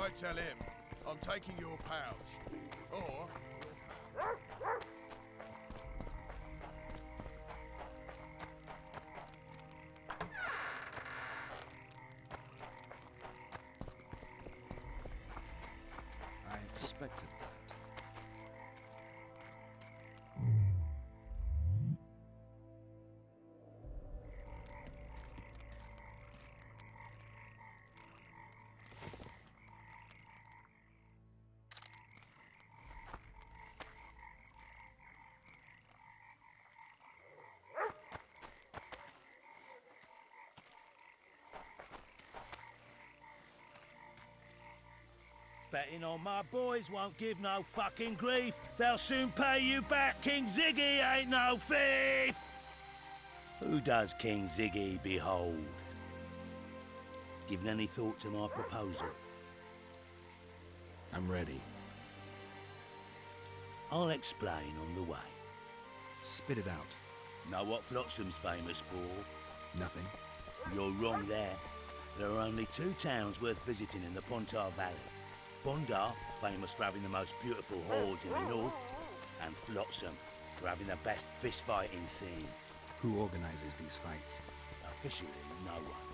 I tell him I'm taking your pouch. Or... I expected that. Betting on my boys won't give no fucking grief. They'll soon pay you back. King Ziggy ain't no thief. Who does King Ziggy behold? Given any thought to my proposal? I'm ready. I'll explain on the way. Spit it out. Know what Flotsam's famous for? Nothing. You're wrong there. There are only two towns worth visiting in the Pontar Valley. Bondar, famous for having the most beautiful halls in the north, and Flotsam, for having the best fist-fighting scene. Who organizes these fights? Officially, no one.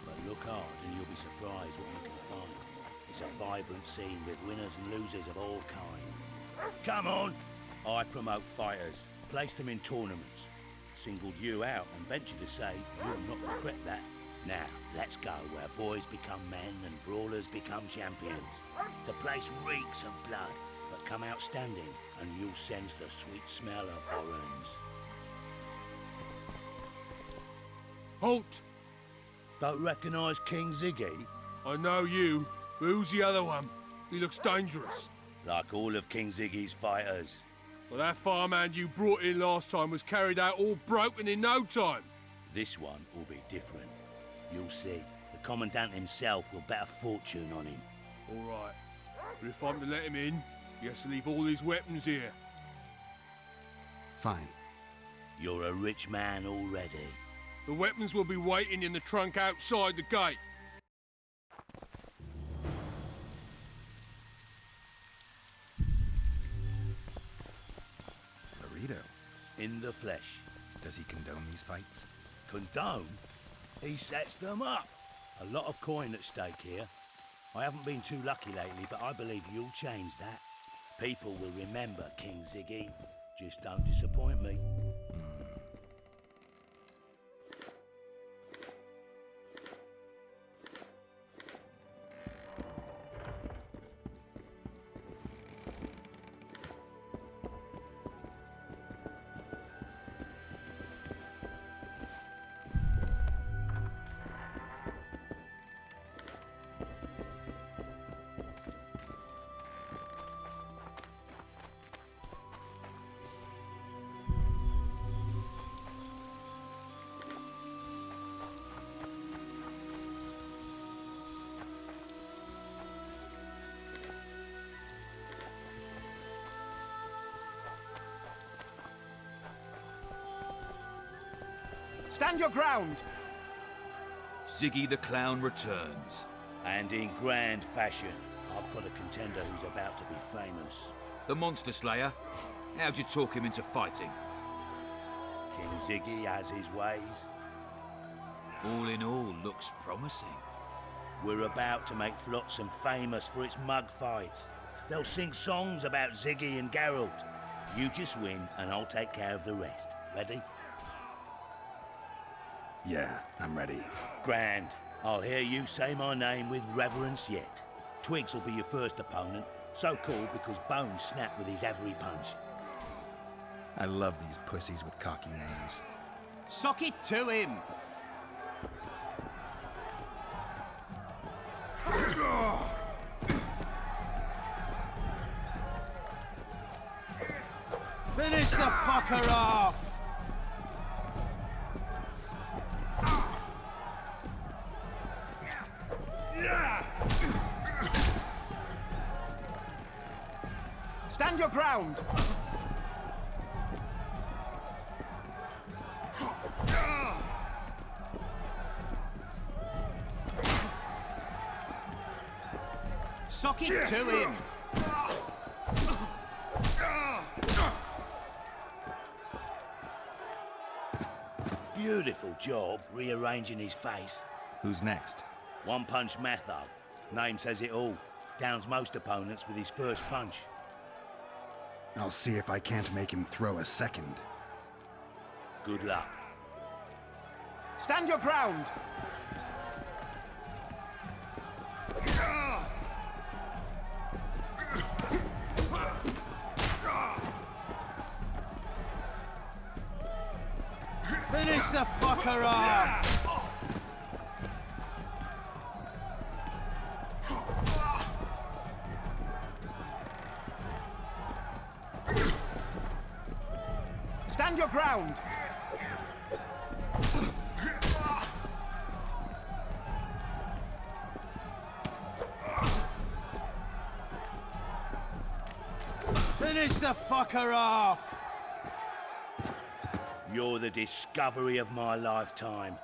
But look hard and you'll be surprised what you can find. It's a vibrant scene with winners and losers of all kinds. Come on! I promote fighters, place them in tournaments. Singled you out and venture to say you'll not regret that. Now, let's go where boys become men and brawlers become champions. The place reeks of blood, but come out standing and you'll sense the sweet smell of horns. Halt! Don't recognise King Ziggy? I know you, but who's the other one? He looks dangerous. Like all of King Ziggy's fighters. Well, that farmhand you brought in last time was carried out all broken in no time. This one will be different. You'll see. The Commandant himself will bet a fortune on him. All right. But if I'm to let him in, he has to leave all his weapons here. Fine. You're a rich man already. The weapons will be waiting in the trunk outside the gate. Burrito. In the flesh. Does he condone these fights? Condone? He sets them up. A lot of coin at stake here. I haven't been too lucky lately, but I believe you'll change that. People will remember King Ziggy. Just don't disappoint me. Stand your ground! Ziggy the Clown returns. And in grand fashion. I've got a contender who's about to be famous. The Monster Slayer? How'd you talk him into fighting? King Ziggy has his ways. All in all, looks promising. We're about to make Flotsam famous for its mug fights. They'll sing songs about Ziggy and Geralt. You just win and I'll take care of the rest. Ready? Yeah, I'm ready. Grand. I'll hear you say my name with reverence yet. Twigs will be your first opponent, so called because Bones snapped with his every punch. I love these pussies with cocky names. Sock it to him! Finish the fucker off! Stand your ground! Sock it to him! Beautiful job rearranging his face. Who's next? One punch Matho. Name says it all. Downs most opponents with his first punch. I'll see if I can't make him throw a second. Good luck. Stand your ground! Finish the fucker off! Stand your ground! Finish the fucker off! You're the discovery of my lifetime.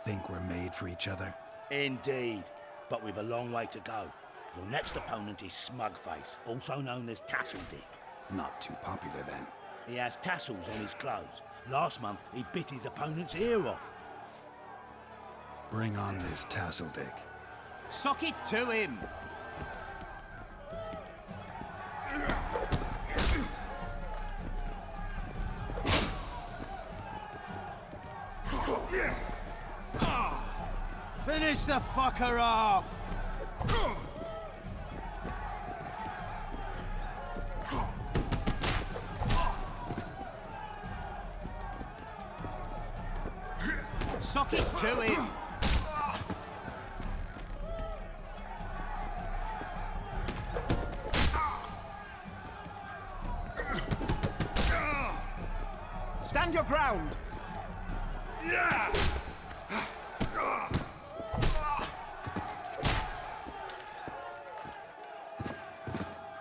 Think we're made for each other? Indeed, but we've a long way to go. Your next opponent is Smugface, also known as Tasseldick. Not too popular then. He has tassels on his clothes. Last month, he bit his opponent's ear off. Bring on this Tasseldick. Sock it to him! Finish the fucker off! Sock it to him! Stand your ground!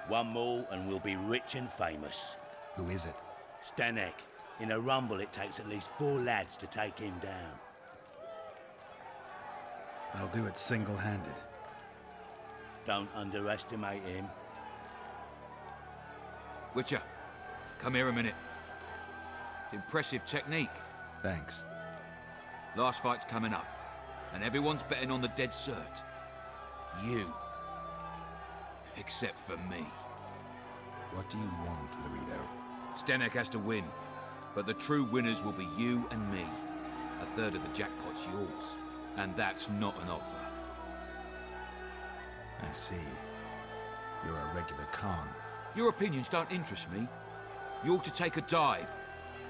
One more and we'll be rich and famous. Who is it? Stanek. In a rumble, it takes at least 4 lads to take him down. I'll do it single-handed. Don't underestimate him. Witcher, come here a minute. It's impressive technique. Thanks. Last fight's coming up, and everyone's betting on the dead cert. You. Except for me. What do you want, Laredo? Stanek has to win, but the true winners will be you and me. A third of the jackpot's yours, and that's not an offer. I see. You're a regular con. Your opinions don't interest me. You ought to take a dive.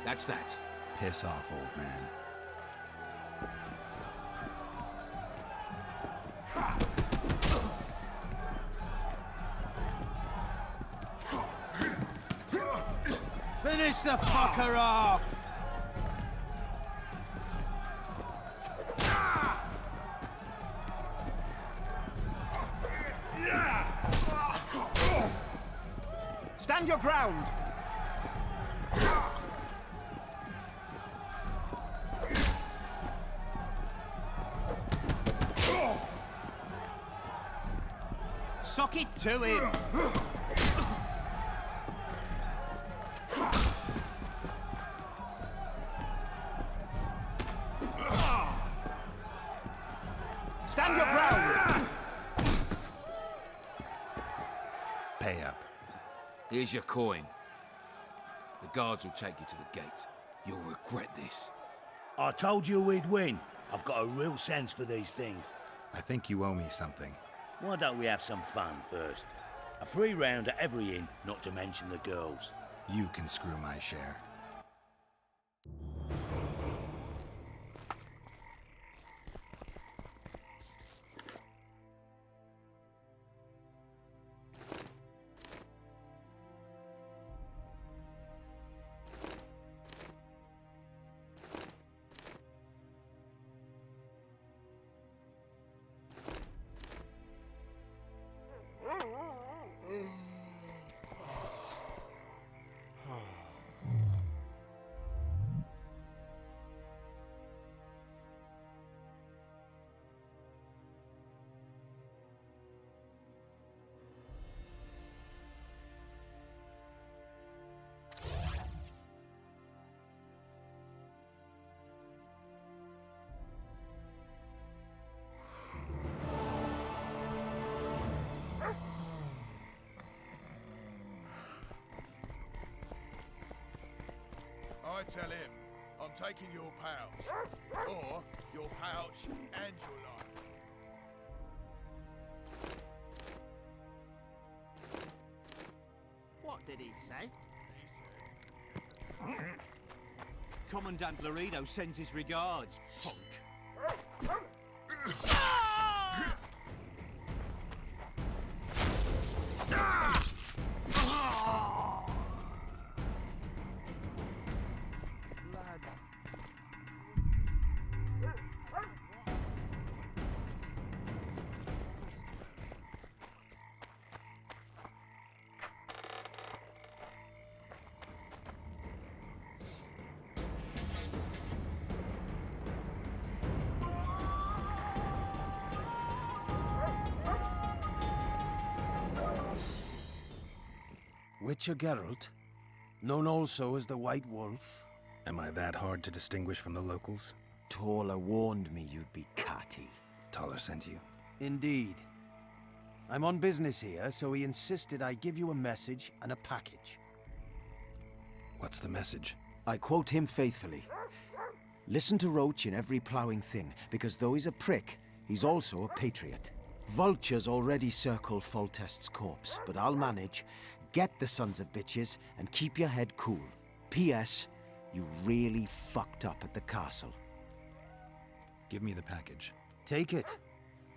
That's that. Piss off, old man. Finish the fucker off! Stand your ground! Sock it to him! Stand your ground! Pay up. Here's your coin. The guards will take you to the gate. You'll regret this. I told you we'd win. I've got a real sense for these things. I think you owe me something. Why don't we have some fun first? A free round at every inn, not to mention the girls. You can screw my share. I tell him I'm taking your pouch. Or your pouch and your life. What did he say? Commandant Laredo sends his regards, punk. Witcher Geralt, known also as the White Wolf. Am I that hard to distinguish from the locals? Taller warned me you'd be catty. Taller sent you? Indeed. I'm on business here, so he insisted I give you a message and a package. What's the message? I quote him faithfully. Listen to Roach in every ploughing thing, because though he's a prick, he's also a patriot. Vultures already circle Foltest's corpse, but I'll manage. Get the sons of bitches and keep your head cool. P.S. You really fucked up at the castle. Give me the package. Take it.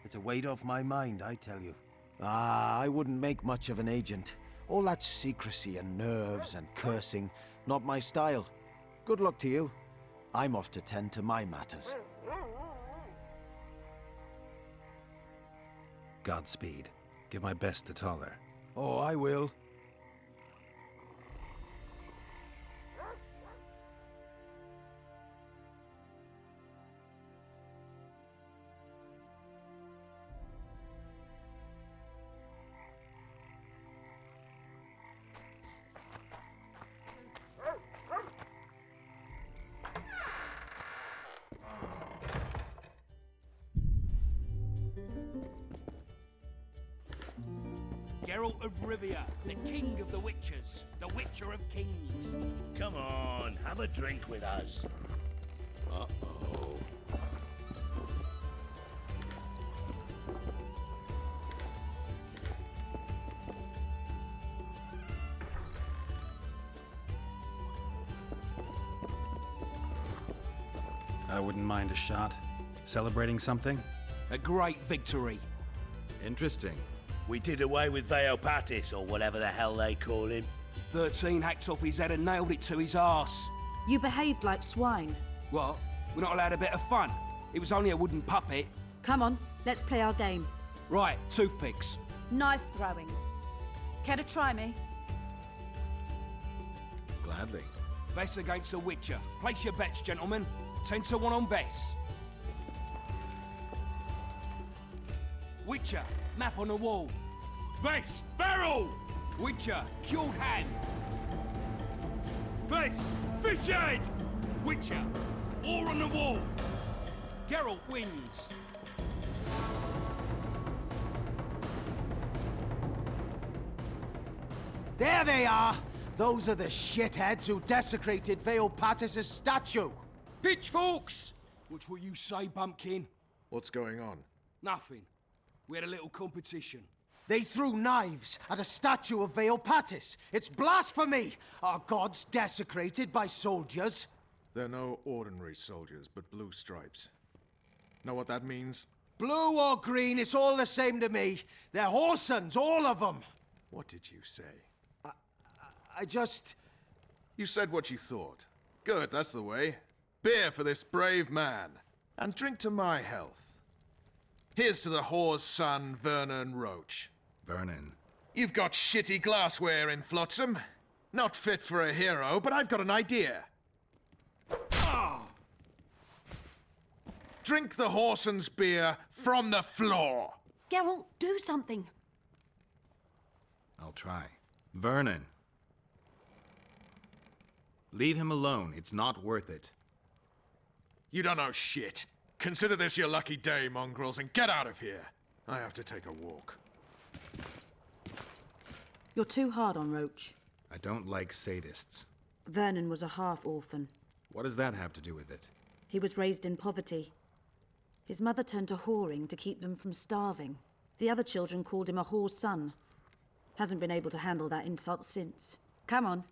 It's a weight off my mind, I tell you. I wouldn't make much of an agent. All that secrecy and nerves and cursing, not my style. Good luck to you. I'm off to tend to my matters. Godspeed. Give my best to Taller. Oh, I will. Geralt of Rivia, the king of the witchers, the witcher of kings. Come on, have a drink with us. Uh-oh. I wouldn't mind a shot. Celebrating something? A great victory. Interesting. We did away with Veopatis, or whatever the hell they call him. 13 hacked off his head and nailed it to his arse. You behaved like swine. What? We're not allowed a bit of fun? It was only a wooden puppet. Come on, let's play our game. Right, toothpicks. Knife throwing. Care to try me? Gladly. Vess against the Witcher. Place your bets, gentlemen. 10 to 1 on Vess. Witcher, map on the wall. Vess, barrel! Witcher, cured hand. Vess, fish head! Witcher, oar on the wall. Geralt wins. There they are! Those are the shitheads who desecrated Veopatis' statue! Pitchforks! Which will you say, Bumpkin? What's going on? Nothing. We had a little competition. They threw knives at a statue of Veopatis. It's blasphemy! Our gods desecrated by soldiers. They're no ordinary soldiers, but blue stripes. Know what that means? Blue or green, it's all the same to me. They're whoresons, all of them. What did you say? I just... You said what you thought. Good, that's the way. Beer for this brave man. And drink to my health. Here's to the whore's son, Vernon Roach. Vernon. You've got shitty glassware in Flotsam. Not fit for a hero, but I've got an idea. Drink the whoreson's beer from the floor. Geralt, do something. I'll try. Vernon. Leave him alone. It's not worth it. You don't know shit. Consider this your lucky day, mongrels, and get out of here. I have to take a walk. You're too hard on Roach. I don't like sadists. Vernon was a half-orphan. What does that have to do with it? He was raised in poverty. His mother turned to whoring to keep them from starving. The other children called him a whore's son. Hasn't been able to handle that insult since. Come on,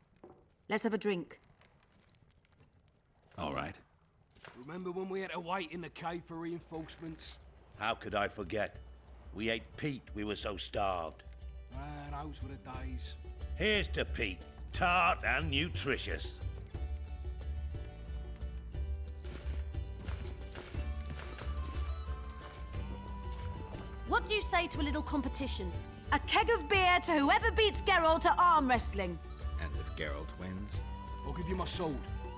let's have a drink. All right. Remember when we had to wait in the cave for reinforcements? How could I forget? We ate Pete, we were so starved. Ah, those were the days. Here's to Pete, tart and nutritious. What do you say to a little competition? A keg of beer to whoever beats Geralt at arm wrestling. And if Geralt wins? I'll give you my sword.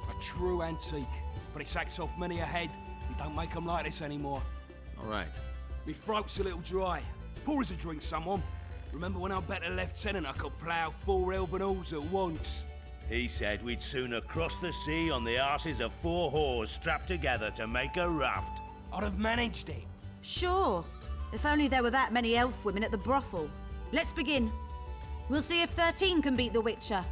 A true antique. But it sacks off many a head. We don't make them like this anymore. All right. Me throat's a little dry. Pour us a drink, someone. Remember when I bet a lieutenant I could plough 4 elven halls at once? He said we'd sooner cross the sea on the arses of 4 whores strapped together to make a raft. I'd have managed it. Sure. If only there were that many elf women at the brothel. Let's begin. We'll see if 13 can beat the Witcher.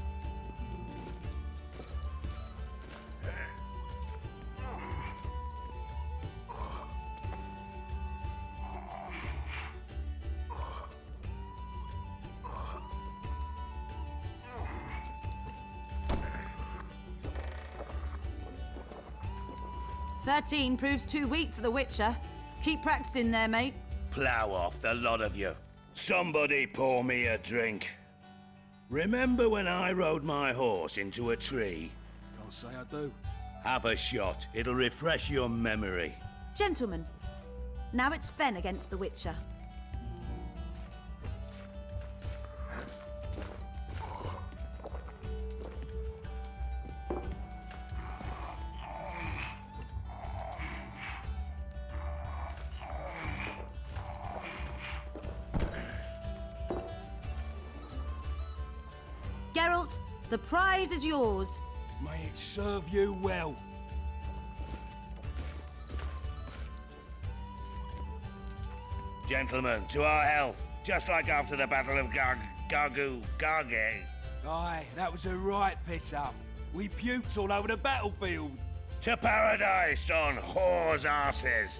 "13 proves too weak for the Witcher. Keep practicing there, mate. Plough off, the lot of you. Somebody pour me a drink. Remember when I rode my horse into a tree? Can't say I do. Have a shot. It'll refresh your memory. Gentlemen, now it's Fen against the Witcher. Geralt, the prize is yours. May it serve you well. Gentlemen, to our health. Just like after the Battle of Garge. Aye, that was a right piss-up. We puked all over the battlefield. To paradise on whores' arses.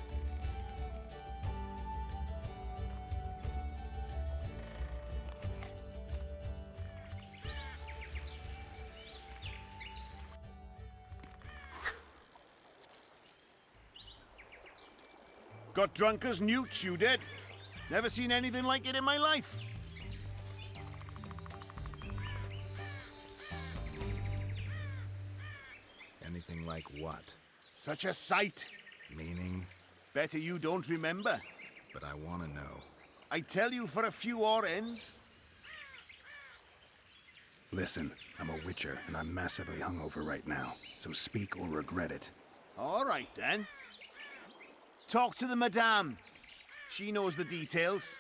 Got drunk as newts, you did. Never seen anything like it in my life. Anything like what? Such a sight. Meaning? Better you don't remember. But I want to know. I tell you for a few odd ends. Listen, I'm a witcher, and I'm massively hungover right now. So speak or regret it. All right, then. Talk to the madame. She knows the details.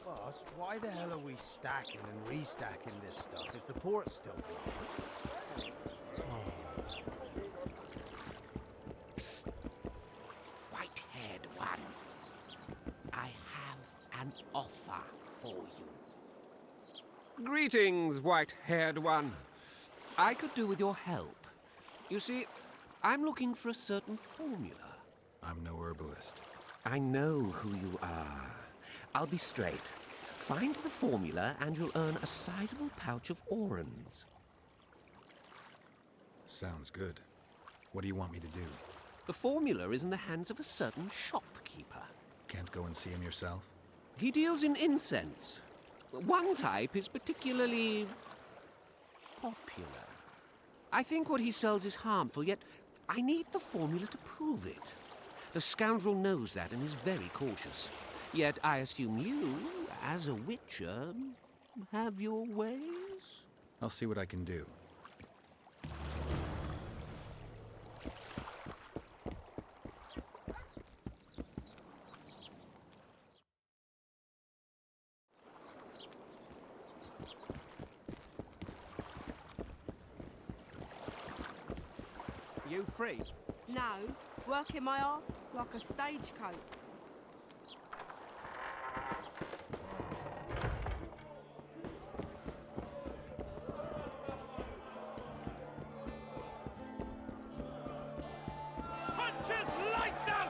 Boss, why the hell are we stacking and restacking this stuff if the port's still going? White-haired one, I have an offer for you. Greetings, white-haired one. I could do with your help. You see, I'm looking for a certain formula. I'm no herbalist. I know who you are. I'll be straight. Find the formula and you'll earn a sizable pouch of orans. Sounds good. What do you want me to do? The formula is in the hands of a certain shopkeeper. Can't go and see him yourself? He deals in incense. One type is particularly popular. I think what he sells is harmful, yet I need the formula to prove it. The scoundrel knows that and is very cautious. Yet I assume you, as a witcher, have your ways? I'll see what I can do. you free? No, working my arm like a stagecoach. Punches lights out!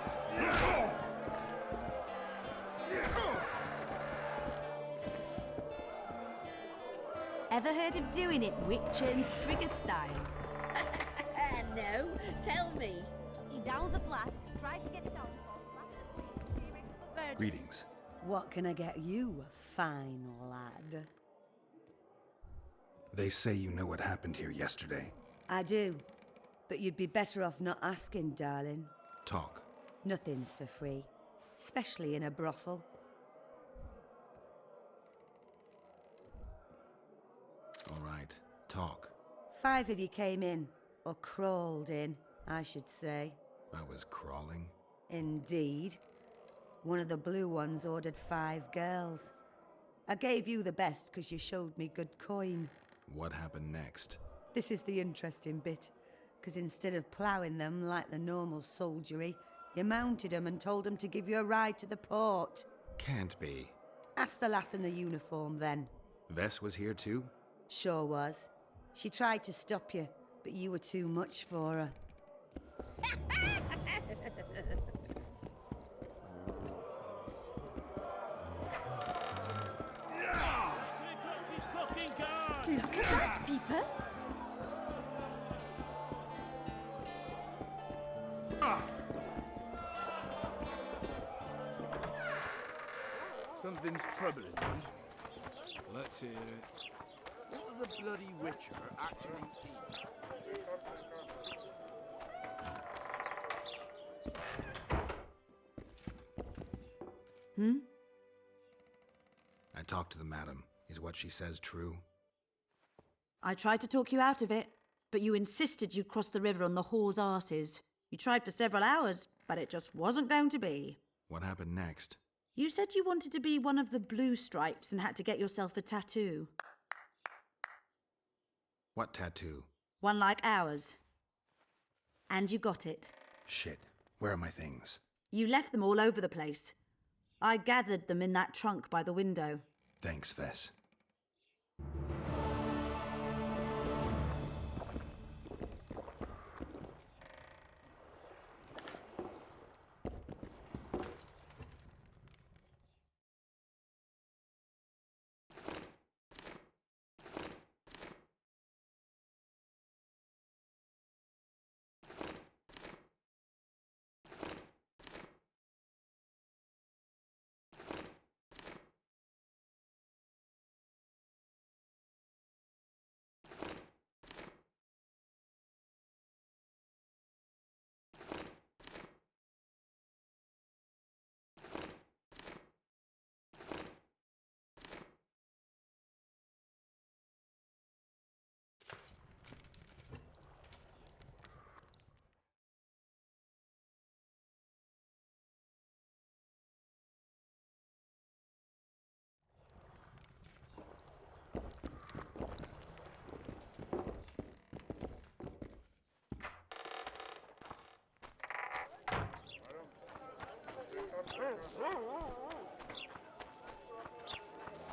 Ever heard of doing it Witcher and Frigate style? No, tell me. He down the flat, try to get it down. Greetings. What can I get you, fine lad? They say you know what happened here yesterday. I do, but you'd be better off not asking, darling. Talk. Nothing's for free, especially in a brothel. All right, talk. 5 of you came in, or crawled in, I should say. I was crawling. Indeed. One of the blue ones ordered 5 girls. I gave you the best because you showed me good coin. What happened next? This is the interesting bit, because instead of ploughing them like the normal soldiery, you mounted them and told them to give you a ride to the port. Can't be. Ask the lass in the uniform then. Vess was here too? Sure was. She tried to stop you, but you were too much for her. Look at that, people! Something's troubling me. Let's hear it. What does a bloody witcher actually eat? I talked to the madam. Is what she says true? I tried to talk you out of it, but you insisted you'd cross the river on the whore's arses. You tried for several hours, but it just wasn't going to be. What happened next? You said you wanted to be one of the blue stripes and had to get yourself a tattoo. What tattoo? One like ours. And you got it. Shit. Where are my things? You left them all over the place. I gathered them in that trunk by the window. Thanks, Vess.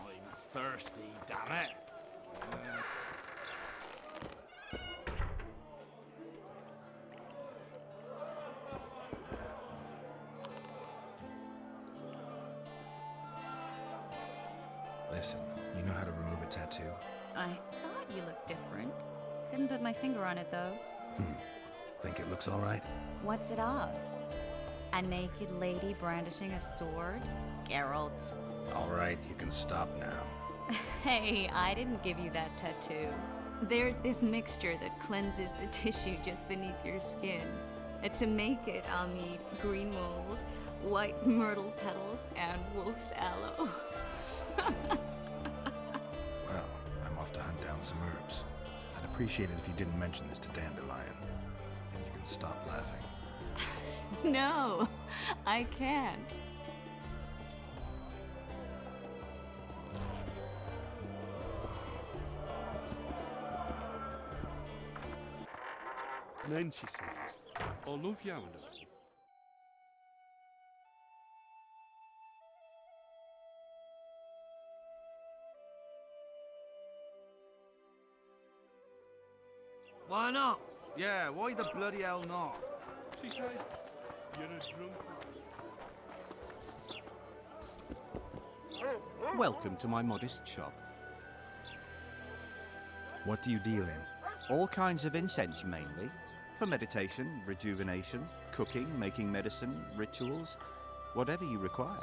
I'm thirsty, damn it. Listen, you know how to remove a tattoo? I thought you looked different. Couldn't put my finger on it, though. Think it looks all right? What's it of? A naked lady brandishing a sword? Geralt. All right, you can stop now. Hey, I didn't give you that tattoo. There's this mixture that cleanses the tissue just beneath your skin. And to make it, I'll need green mold, white myrtle petals, and wolf's aloe. Well, I'm off to hunt down some herbs. I'd appreciate it if you didn't mention this to Dandelion. And you can stop laughing. No, I can't. And then she says, I love you and all. Why not? Yeah, why the bloody hell not? She says, you're a drunk. Welcome to my modest shop. What do you deal in? All kinds of incense mainly. For meditation, rejuvenation, cooking, making medicine, rituals, whatever you require.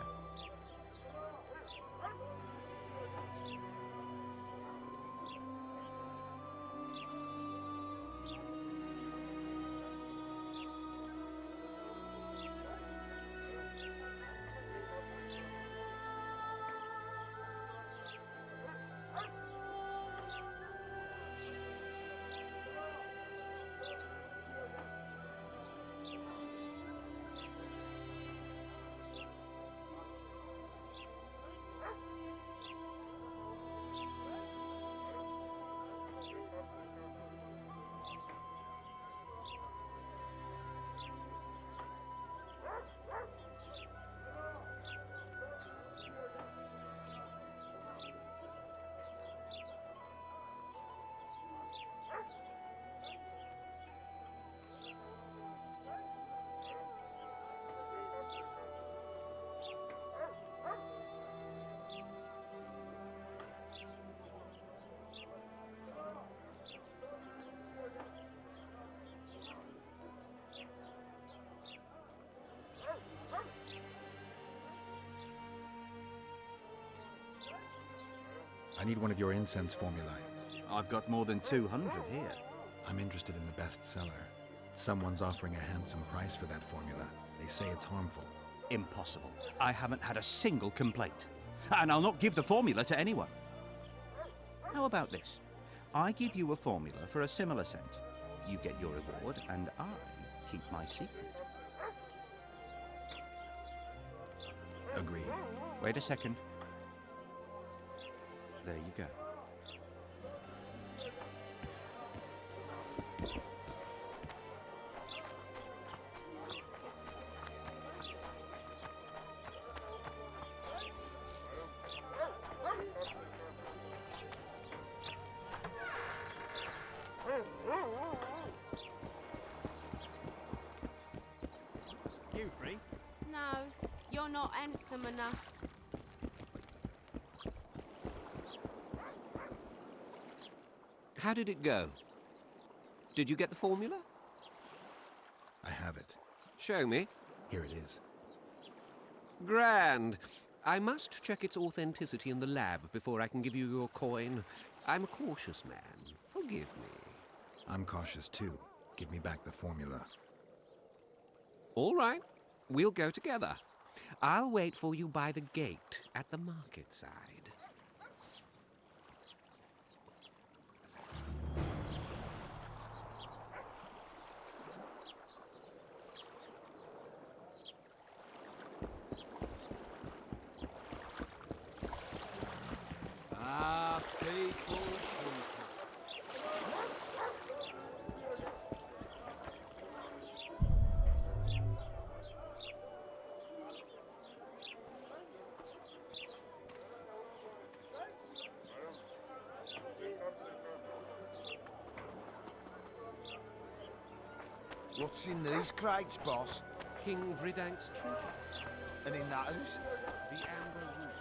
I need one of your incense formulae. I've got more than 200 here. I'm interested in the best seller. Someone's offering a handsome price for that formula. They say it's harmful. Impossible. I haven't had a single complaint. And I'll not give the formula to anyone. How about this? I give you a formula for a similar scent. You get your reward, and I keep my secret. Agreed. Wait a second. There you go. You free? No, you're not handsome enough. How did it go? Did you get the formula? I have it. Show me. Here it is. Grand. I must check its authenticity in the lab before I can give you your coin. I'm a cautious man. Forgive me. I'm cautious too. Give me back the formula. All right. We'll go together. I'll wait for you by the gate at the market side. Ah, people. What's in these crates, boss? King Vridank's treasures. And in that house? The amber root.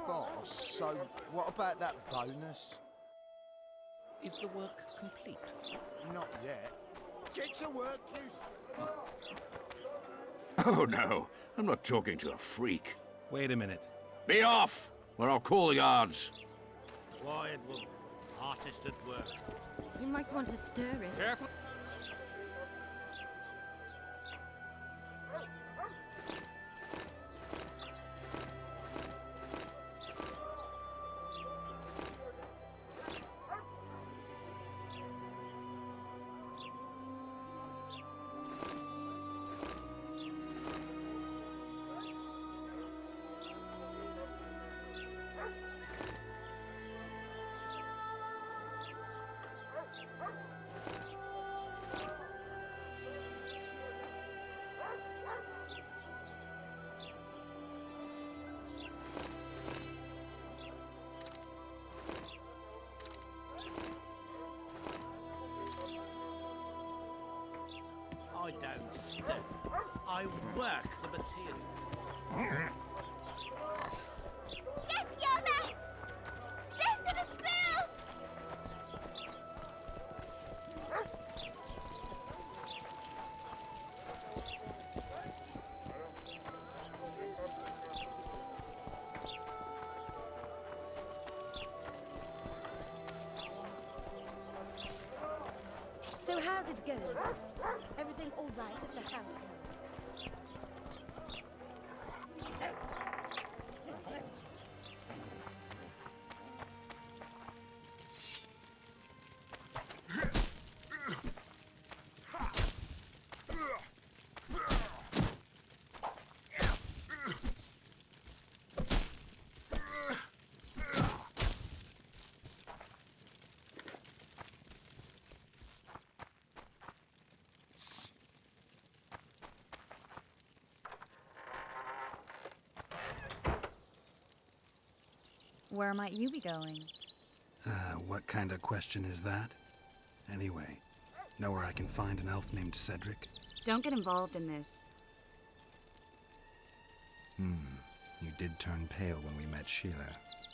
Boss, so what about that bonus? Is the work complete? Not yet. Get to work, you... Oh no, I'm not talking to a freak. Wait a minute. Be off, or I'll call the guards. Quiet, woman. Artist at work. You might want to stir it. Careful. I don't stir. I work the material. Get Yona! Death to the squirrels! So how's it going? Everything all right at the house? Where might you be going? What kind of question is that? Anyway, know where I can find an elf named Cedric? Don't get involved in this. You did turn pale when we met Sheila.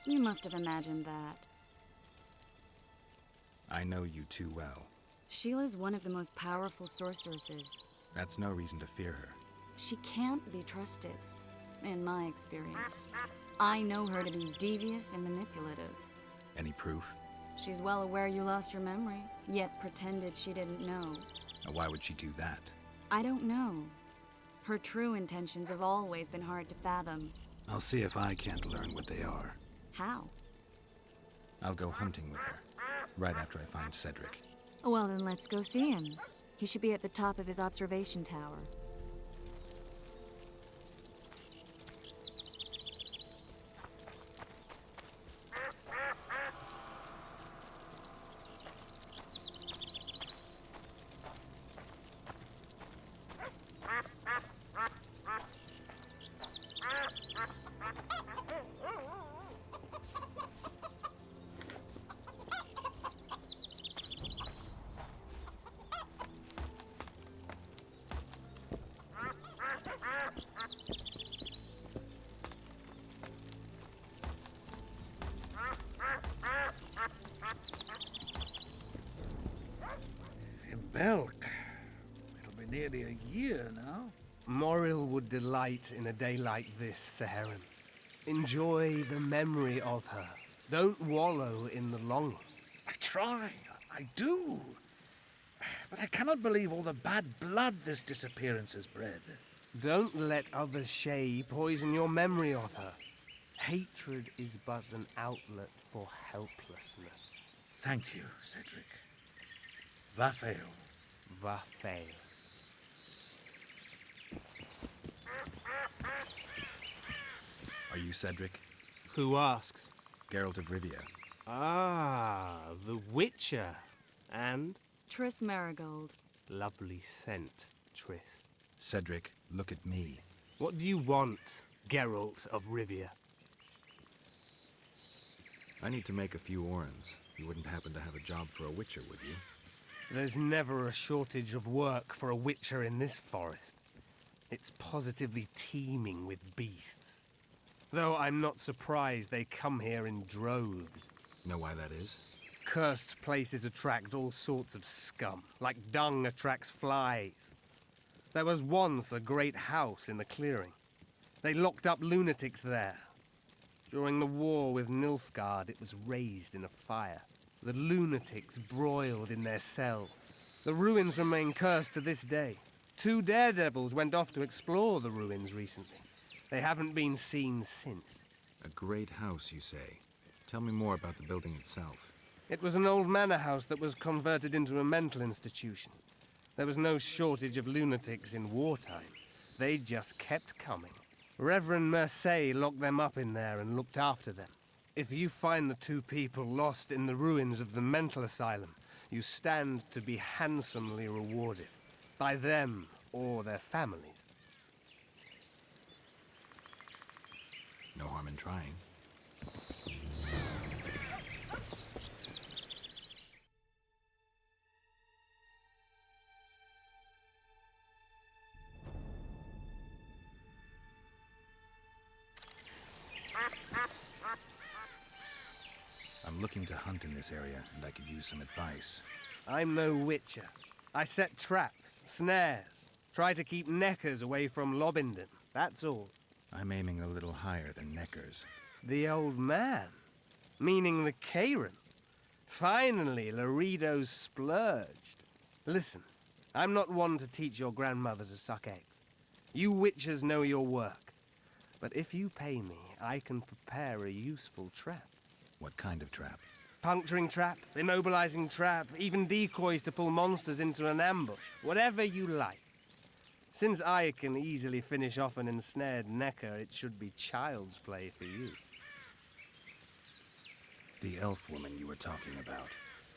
You must have imagined that. I know you too well. Sheila's one of the most powerful sorceresses. That's no reason to fear her. She can't be trusted, in my experience. I know her to be devious and manipulative. Any proof? She's well aware you lost your memory, yet pretended she didn't know. Why would she do that? I don't know. Her true intentions have always been hard to fathom. I'll see if I can't learn what they are. How? I'll go hunting with her, right after I find Cedric. Well, then let's go see him. He should be at the top of his observation tower. In Belk. It'll be nearly a year now. Moril would delight in a day like this, Saharan. Enjoy the memory of her. Don't wallow in the longing. I try. I do. But I cannot believe all the bad blood this disappearance has bred. Don't let other Shay poison your memory of her. Hatred is but an outlet for helplessness. Thank you, Cedric. Vafail. Vafail. Are you Cedric? Who asks? Geralt of Rivia. Ah, the Witcher. And? Triss Marigold. Lovely scent, Triss. Cedric, look at me. What do you want, Geralt of Rivia? I need to make a few orans. You wouldn't happen to have a job for a witcher, would you? There's never a shortage of work for a witcher in this forest. It's positively teeming with beasts. Though I'm not surprised they come here in droves. Know why that is? Cursed places attract all sorts of scum, like dung attracts flies. There was once a great house in the clearing. They locked up lunatics there. During the war with Nilfgaard, it was raised in a fire. The lunatics broiled in their cells. The ruins remain cursed to this day. 2 daredevils went off to explore the ruins recently. They haven't been seen since. A great house, you say? Tell me more about the building itself. It was an old manor house that was converted into a mental institution. There was no shortage of lunatics in wartime. They just kept coming. Reverend Mercier locked them up in there and looked after them. If you find the 2 people lost in the ruins of the mental asylum, you stand to be handsomely rewarded. By them or their families. No harm in trying. I'm looking to hunt in this area, and I could use some advice. I'm no witcher. I set traps, snares, try to keep neckers away from Lobinden, that's all. I'm aiming a little higher than neckers. The old man? Meaning the Kayran? Finally, Laredo's splurged. Listen, I'm not one to teach your grandmother to suck eggs. You witchers know your work. But if you pay me, I can prepare a useful trap. What kind of trap? Puncturing trap, immobilizing trap, even decoys to pull monsters into an ambush. Whatever you like. Since I can easily finish off an ensnared necker, it should be child's play for you. The elf woman you were talking about.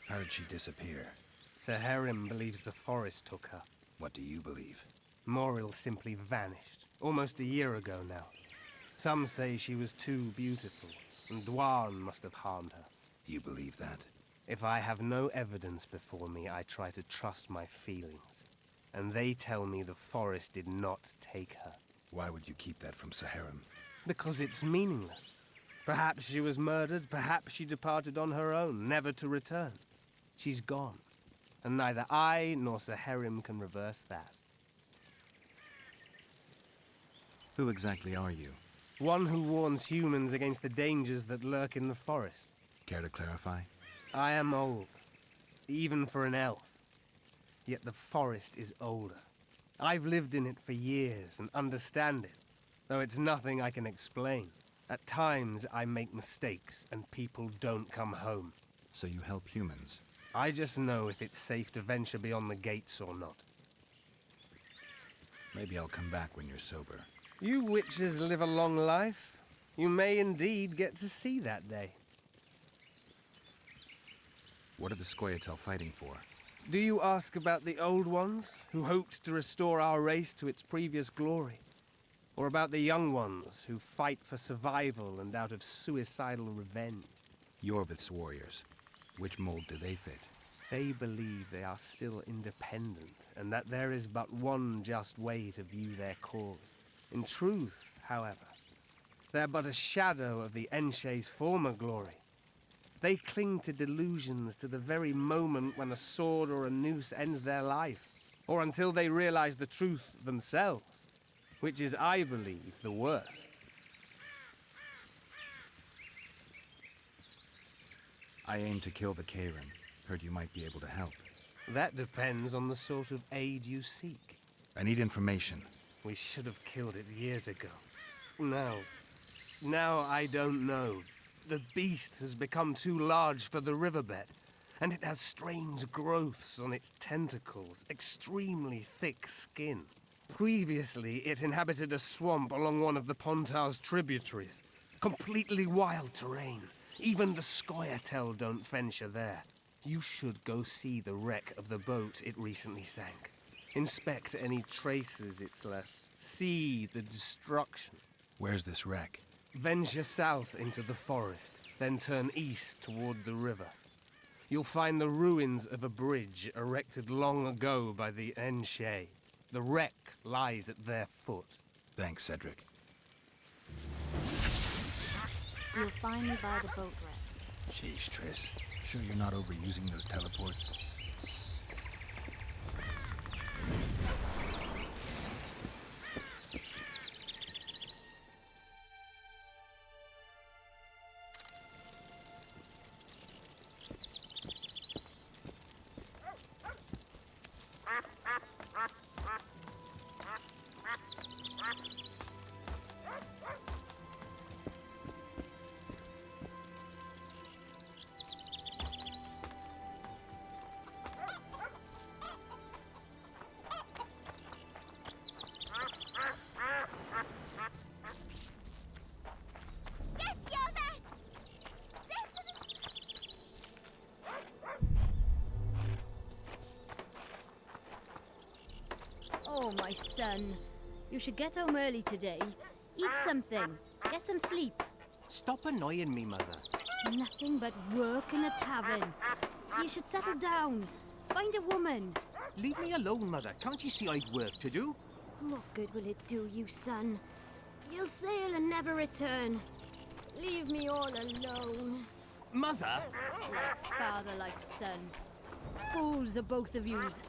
How did she disappear? Seherim believes the forest took her. What do you believe? Moril simply vanished, almost a year ago now. Some say she was too beautiful, and Dwan must have harmed her. You believe that? If I have no evidence before me, I try to trust my feelings. And they tell me the forest did not take her. Why would you keep that from Seherim? Because it's meaningless. Perhaps she was murdered, perhaps she departed on her own, never to return. She's gone, and neither I nor Seherim can reverse that. Who exactly are you? One who warns humans against the dangers that lurk in the forest. Care to clarify? I am old, even for an elf. Yet the forest is older. I've lived in it for years and understand it, though it's nothing I can explain. At times, I make mistakes and people don't come home. So you help humans? I just know if it's safe to venture beyond the gates or not. Maybe I'll come back when you're sober. You witches live a long life. You may indeed get to see that day. What are the Scoia'tael fighting for? Do you ask about the old ones, who hoped to restore our race to its previous glory? Or about the young ones, who fight for survival and out of suicidal revenge? Yorvith's warriors. Which mold do they fit? They believe they are still independent, and that there is but one just way to view their cause. In truth, however, they're but a shadow of the Enshe's former glory. They cling to delusions to the very moment when a sword or a noose ends their life, or until they realize the truth themselves, which is, I believe, the worst. I aim to kill the Kayran. Heard you might be able to help. That depends on the sort of aid you seek. I need information. We should have killed it years ago. Now I don't know. The beast has become too large for the riverbed, and it has strange growths on its tentacles, extremely thick skin. Previously, it inhabited a swamp along one of the Pontar's tributaries. Completely wild terrain. Even the Scoia'tael don't venture there. You should go see the wreck of the boat it recently sank. Inspect any traces it's left. See the destruction. Where's this wreck? Venture south into the forest, then turn east toward the river. You'll find the ruins of a bridge erected long ago by the Enshe. The wreck lies at their foot. Thanks, Cedric. You'll find me by the boat wreck. Sheesh, Triss. Sure you're not overusing those teleports? Oh, my son. You should get home early today. Eat something. Get some sleep. Stop annoying me, Mother. Nothing but work in a tavern. You should settle down. Find a woman. Leave me alone, Mother. Can't you see I've work to do? What good will it do you, son? You'll sail and never return. Leave me all alone. Mother? Like father, like son. Fools are both of yous.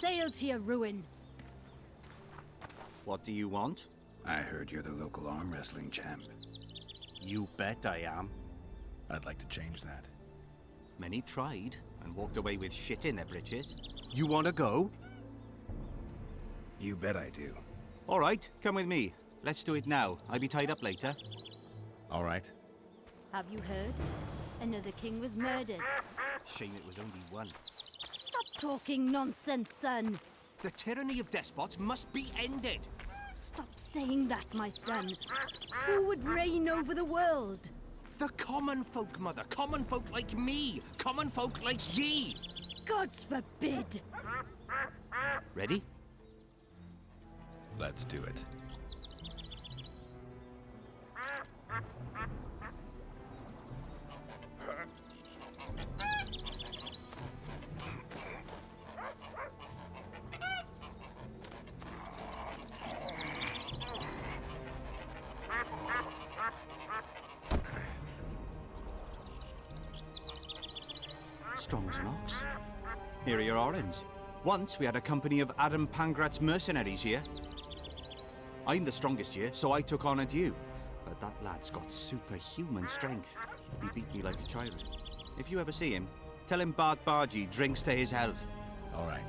Sail to your ruin. What do you want? I heard you're the local arm wrestling champ. You bet I am. I'd like to change that. Many tried and walked away with shit in their britches. You want to go? You bet I do. All right, come with me. Let's do it now. I'll be tied up later. All right. Have you heard? Another king was murdered. Shame it was only one. Stop talking nonsense, son. The tyranny of despots must be ended. Stop saying that, my son. Who would reign over the world? The common folk, Mother. Common folk like me. Common folk like ye. Gods forbid. Ready? Let's do it. Strong as an ox. Here are your orange. Once we had a company of Adam Pangrat's mercenaries here. I'm the strongest here, so I took on a due. But that lad's got superhuman strength. He beat me like a child. If you ever see him, tell him Bart Bargy drinks to his health. All right.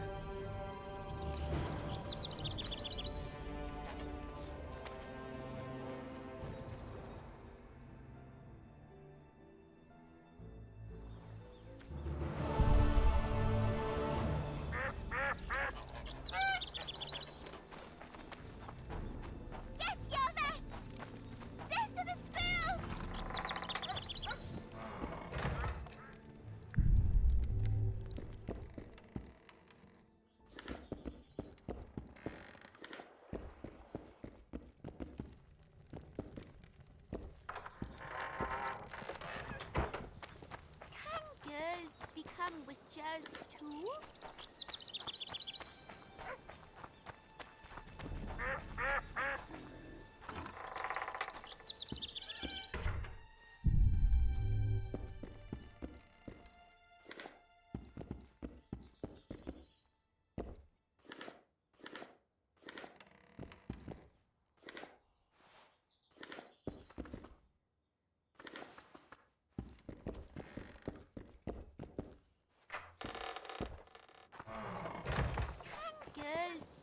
Witches too?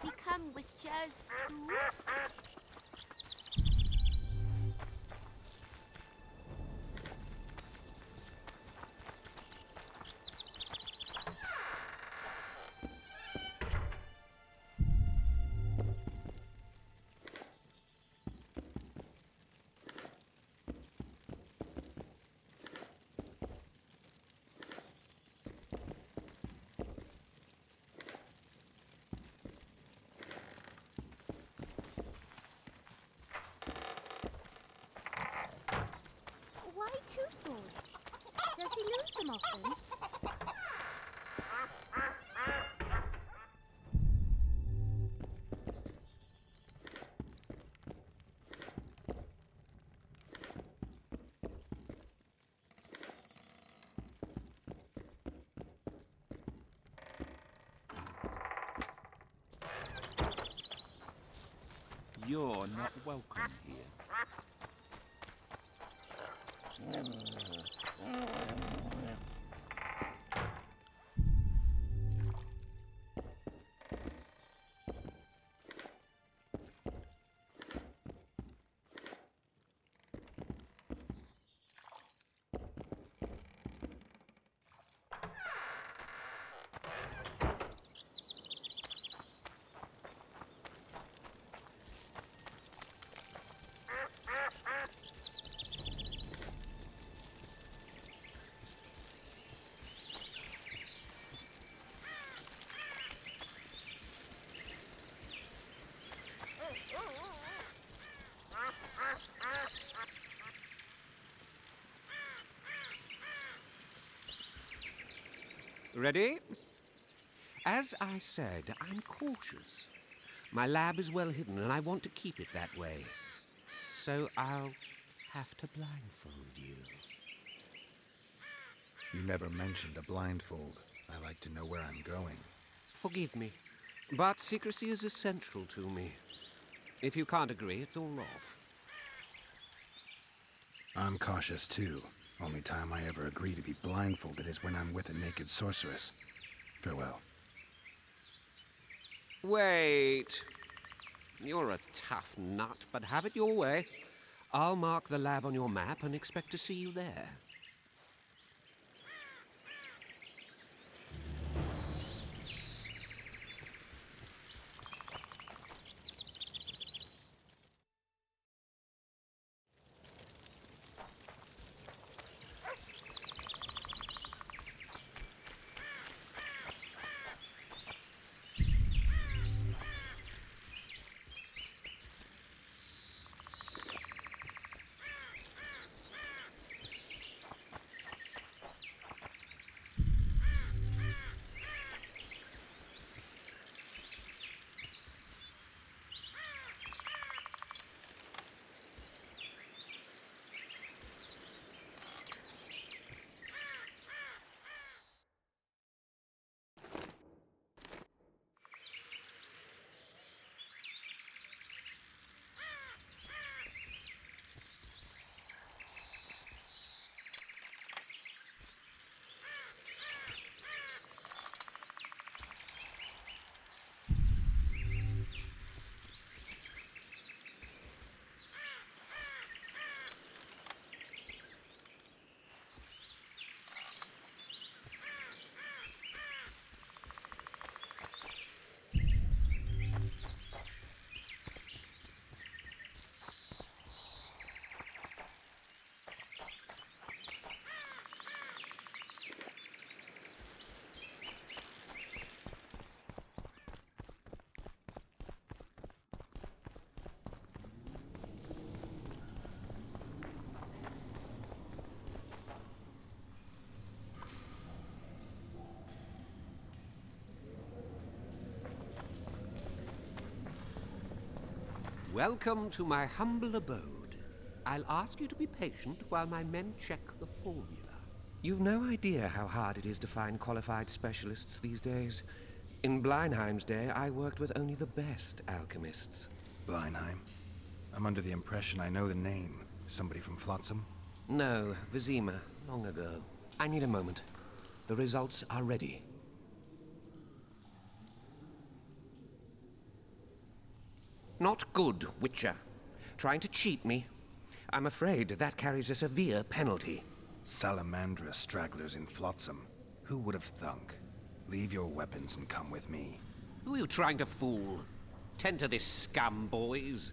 Become witches too? Why 2 swords? Does he lose them often? You're not welcome here. Ready? As I said, I'm cautious. My lab is well hidden, and I want to keep it that way. So I'll have to blindfold you. You never mentioned a blindfold. I like to know where I'm going. Forgive me, but secrecy is essential to me. If you can't agree, it's all off. I'm cautious too. Only time I ever agree to be blindfolded is when I'm with a naked sorceress. Farewell. Wait. You're a tough nut, but have it your way. I'll mark the lab on your map and expect to see you there. Welcome to my humble abode. I'll ask you to be patient while my men check the formula. You've no idea how hard it is to find qualified specialists these days. In Bleinheim's day, I worked with only the best alchemists. Bleinheim? I'm under the impression I know the name. Somebody from Flotsam? No, Vizima, long ago. I need a moment. The results are ready. Not good, Witcher. Trying to cheat me. I'm afraid that carries a severe penalty. Salamandra stragglers in Flotsam. Who would have thunk? Leave your weapons and come with me. Who are you trying to fool? Tend to this scum, boys.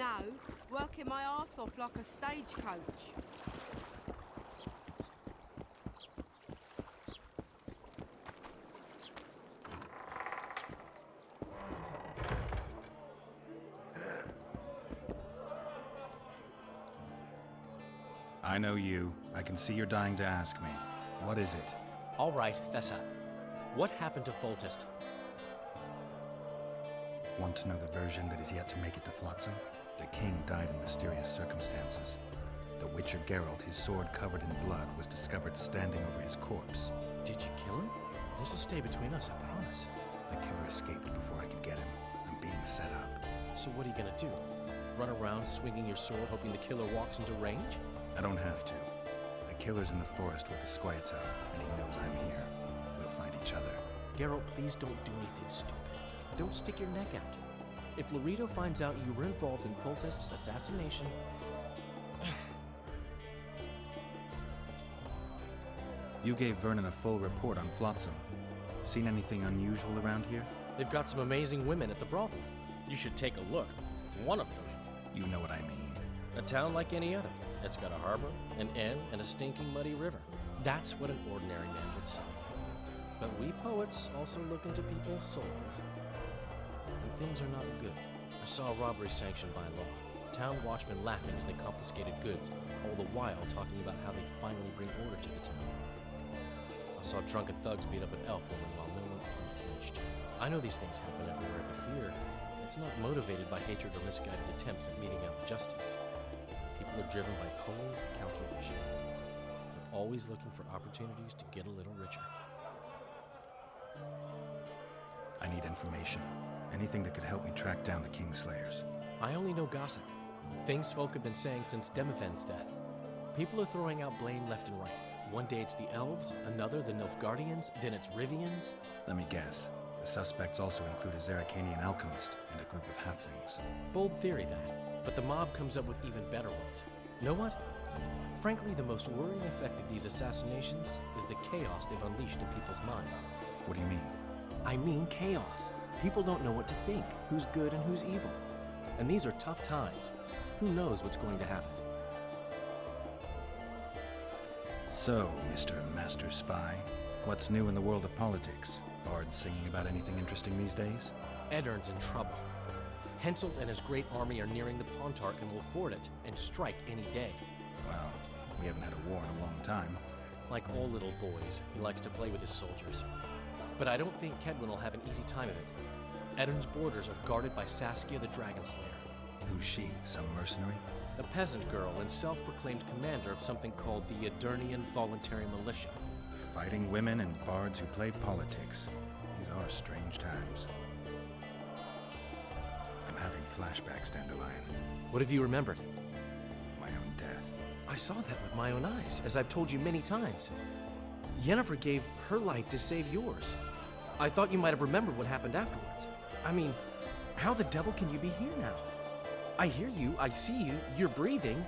now, working my arse off like a stagecoach. I know you. I can see you're dying to ask me. What is it? All right, Thessa. What happened to Foltest? Want to know the version that is yet to make it to Flotsam? The king died in mysterious circumstances. The Witcher Geralt, his sword covered in blood, was discovered standing over his corpse. Did you kill him? This'll stay between us, I promise. The killer escaped before I could get him. I'm being set up. So what are you gonna do? Run around swinging your sword hoping the killer walks into range? I don't have to. The killer's in the forest with the Squietal, and he knows I'm here. We'll find each other. Geralt, please don't do anything stupid. Don't stick your neck out. If Loredo finds out you were involved in Foltest's assassination... You gave Vernon a full report on Flotsam. Seen anything unusual around here? They've got some amazing women at the brothel. You should take a look. One of them. You know what I mean. A town like any other. It's got a harbor, an inn, and a stinking muddy river. That's what an ordinary man would say. But we poets also look into people's souls. And things are not good. I saw a robbery sanctioned by law. Town watchmen laughing as they confiscated goods, all the while talking about how they'd finally bring order to the town. I saw drunken thugs beat up an elf woman while no one even flinched. I know these things happen everywhere, but here, it's not motivated by hatred or misguided attempts at meting out justice. People are driven by cold calculation. They're always looking for opportunities to get a little richer. I need information. Anything that could help me track down the Kingslayers. I only know gossip. Things folk have been saying since Demiven's death. People are throwing out blame left and right. One day it's the elves, another the Nilfgaardians, then it's Rivians. Let me guess. The suspects also include a Zerrikanian alchemist and a group of halflings. Bold theory, that. But the mob comes up with even better ones. Know what? Frankly, the most worrying effect of these assassinations is the chaos they've unleashed in people's minds. What do you mean? I mean chaos. People don't know what to think, who's good and who's evil. And these are tough times. Who knows what's going to happen? So, Mr. Master Spy, what's new in the world of politics? Bards singing about anything interesting these days? Eddern's in trouble. Henselt and his great army are nearing the Pontarch and will ford it and strike any day. Well, we haven't had a war in a long time. Like all little boys, he likes to play with his soldiers. But I don't think Kedwin will have an easy time of it. Eddern's borders are guarded by Saskia the Dragon Slayer. Who's she? Some mercenary? A peasant girl and self-proclaimed commander of something called the Edirnian Voluntary Militia. Fighting women and bards who play politics. These are strange times. I'm having flashbacks, Dandelion. What have you remembered? My own death. I saw that with my own eyes, as I've told you many times. Yennefer gave her life to save yours. I thought you might have remembered what happened afterwards. I mean, how the devil can you be here now? I hear you, I see you, you're breathing.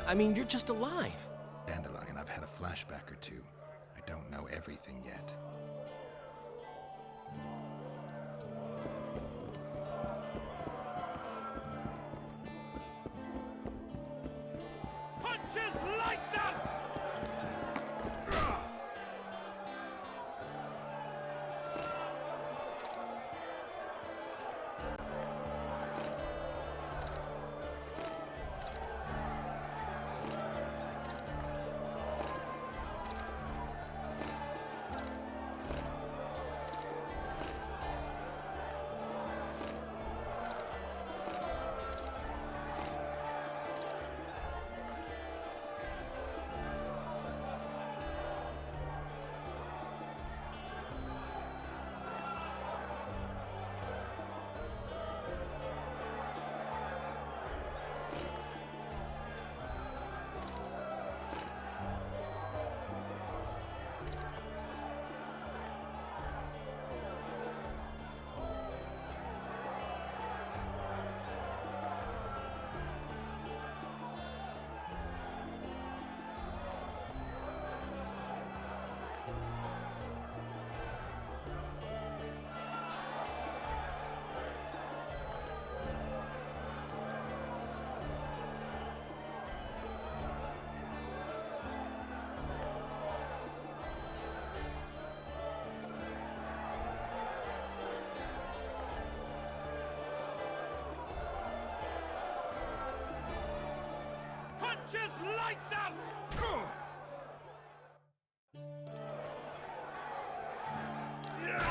I mean, you're just alive. Dandelion, I've had a flashback or two. I don't know everything yet. Punches lights out! Lights out! Yeah!